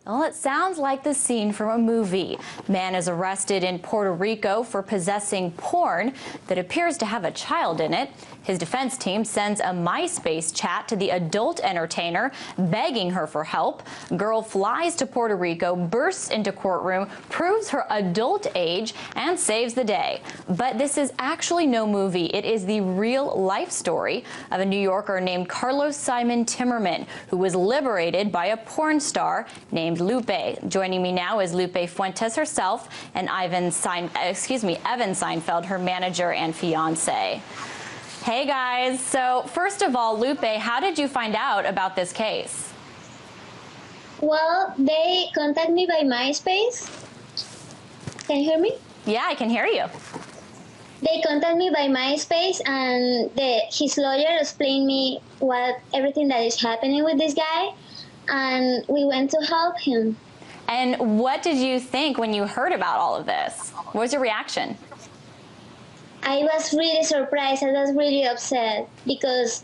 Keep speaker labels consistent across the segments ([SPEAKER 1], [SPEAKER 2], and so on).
[SPEAKER 1] Well, it sounds like the scene from a movie. Man is arrested in Puerto Rico for possessing porn that appears to have a child in it. His defense team sends a MySpace chat to the adult entertainer, begging her for help. Girl flies to Puerto Rico, bursts into courtroom, proves her adult age, and saves the day. But this is actually no movie. It is the real-life story of a New Yorker named Carlos Simon Timmerman, who was liberated by a porn star named Lupe. Joining me now is Lupe Fuentes herself and Evan Seinfeld, her manager and fiance. Hey guys, so first of all, Lupe, how did you find out about this case?
[SPEAKER 2] Well, they contacted me by MySpace. Can you hear me?
[SPEAKER 1] Yeah, I can hear you.
[SPEAKER 2] They contacted me by MySpace, and his lawyer explained me everything that is happening with this guy, and we went to help him.
[SPEAKER 1] And what did you think when you heard about all of this? What was your reaction?
[SPEAKER 2] I was really surprised. I was really upset because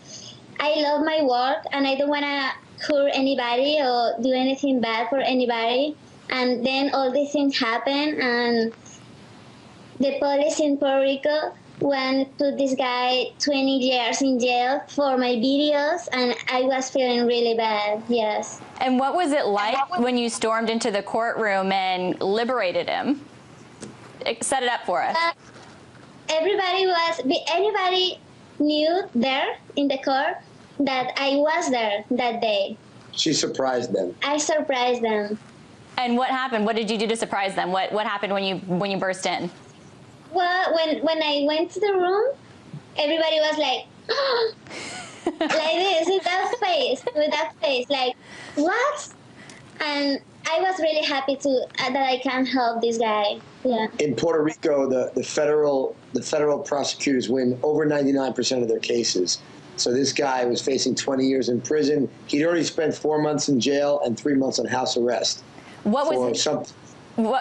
[SPEAKER 2] I love my work and I don't want to hurt anybody or do anything bad for anybody. And then all these things happen, and the police in Puerto Rico went to this guy 20 years in jail for my videos, and I was feeling really bad, yes.
[SPEAKER 1] And what was it like when you stormed into the courtroom and liberated him? Set it up for us.
[SPEAKER 2] Anybody knew there in the court that I was there that day.
[SPEAKER 3] She surprised them.
[SPEAKER 2] I surprised them.
[SPEAKER 1] And what happened? What did you do to surprise them? What happened when you burst in?
[SPEAKER 2] Well, when I went to the room, everybody was like, like this, with that face, like, what? And I was really happy that I can help this guy. Yeah.
[SPEAKER 3] In Puerto Rico, the federal prosecutors win over 99% of their cases. So this guy was facing 20 years in prison. He'd already spent 4 months in jail and 3 months on house arrest.
[SPEAKER 1] What was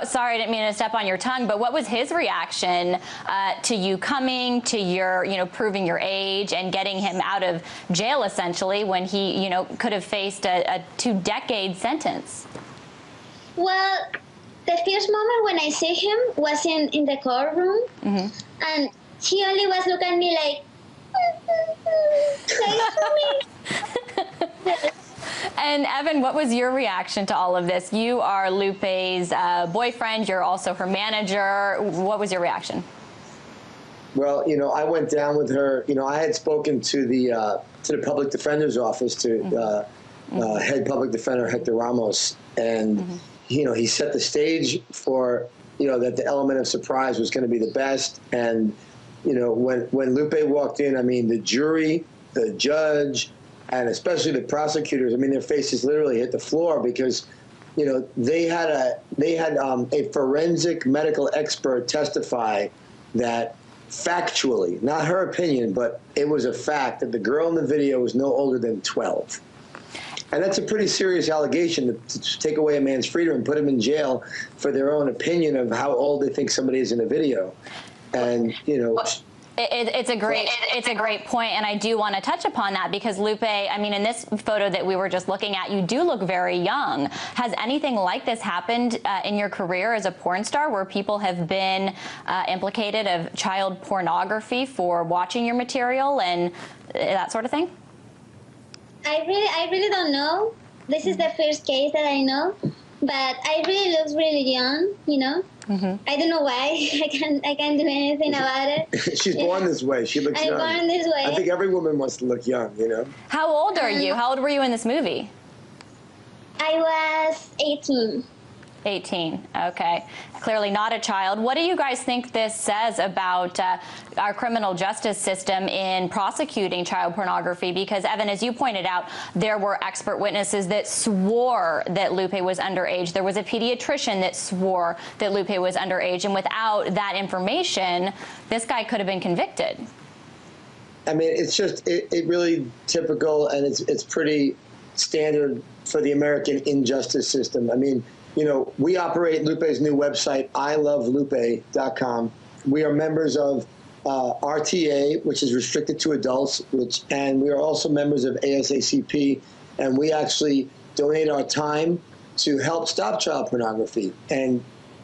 [SPEAKER 1] sorry, I didn't mean to step on your tongue, but what was his reaction to you coming, to your, proving your age and getting him out of jail essentially when he, could have faced a 2-decade sentence?
[SPEAKER 2] Well, the first moment when I see him was in the courtroom, and he only was looking at me like, yes.
[SPEAKER 1] And Evan, what was your reaction to all of this? You are Lupe's boyfriend. You're also her manager. What was your reaction?
[SPEAKER 3] Well, I went down with her. I had spoken to the public defender's office, to head public defender Hector Ramos, and he set the stage for that the element of surprise was going to be the best. And when Lupe walked in, I mean, the jury, the judge, and especially the prosecutors, I mean, their faces literally hit the floor because, they had a forensic medical expert testify that factually, not her opinion, but it was a fact that the girl in the video was no older than 12. And that's a pretty serious allegation to take away a man's freedom and put him in jail for their own opinion of how old they think somebody is in a video. And,
[SPEAKER 1] It's a great point, and I do want to touch upon that because Lupe, I mean, in this photo that we were just looking at, you do look very young. Has anything like this happened in your career as a porn star, where people have been implicated of child pornography for watching your material and that sort of thing?
[SPEAKER 2] I really don't know. This is the first case that I know, but I really look really young, I don't know why. I can't do anything about it.
[SPEAKER 3] She's born this way. She looks young.
[SPEAKER 2] I'm born this way.
[SPEAKER 3] I think every woman wants to look young,
[SPEAKER 1] How old are you? How old were you in this movie?
[SPEAKER 2] I was 18.
[SPEAKER 1] 18. Okay. Clearly not a child. What do you guys think this says about our criminal justice system in prosecuting child pornography? Because, Evan, as you pointed out, there were expert witnesses that swore that Lupe was underage. There was a pediatrician that swore that Lupe was underage. And without that information, this guy could have been convicted.
[SPEAKER 3] I mean, it's just it really typical, and it's pretty standard for the American injustice system. I mean, we operate Lupe's new website, ilovelupe.com. We are members of RTA, which is restricted to adults, and we are also members of ASACP, and we actually donate our time to help stop child pornography. And,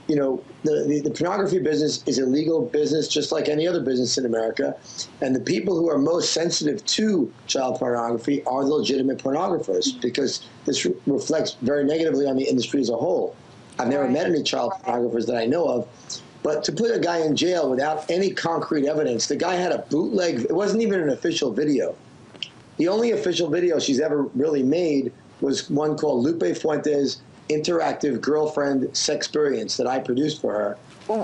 [SPEAKER 3] you know, the pornography business is a legal business just like any other business in America. And the people who are most sensitive to child pornography are the legitimate pornographers, because this reflects very negatively on the industry as a whole. I've never met any child pornographers that I know of. But to put a guy in jail without any concrete evidence, the guy had a bootleg. It wasn't even an official video. The only official video she's ever really made was one called Lupe Fuentes Interactive Girlfriend Sexperience that I produced for her.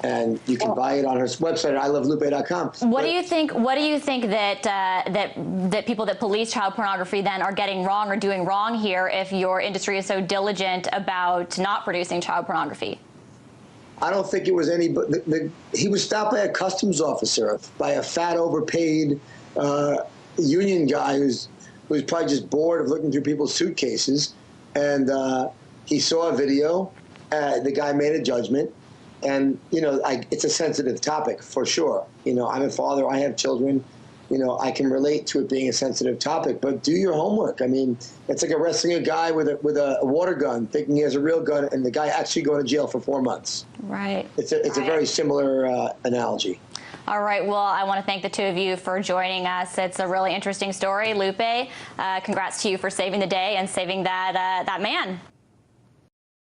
[SPEAKER 3] And you can buy it on her website at ilovelupe.com.
[SPEAKER 1] What do you think? What do you think that that people that police child pornography then are getting wrong or doing wrong here, if your industry is so diligent about not producing child pornography?
[SPEAKER 3] I don't think it was any. But he was stopped by a customs officer, by a fat, overpaid union guy who's probably just bored of looking through people's suitcases, and he saw a video. The guy made a judgment. And, you know, it's a sensitive topic for sure. You know, I'm a father. I have children. You know, I can relate to it being a sensitive topic. But do your homework. I mean, it's like arresting a guy with a water gun, thinking he has a real gun, and the guy actually going to jail for 4 months.
[SPEAKER 1] Right.
[SPEAKER 3] It's a very similar analogy.
[SPEAKER 1] All right. Well, I want to thank the two of you for joining us. It's a really interesting story. Lupe, congrats to you for saving the day and saving that man.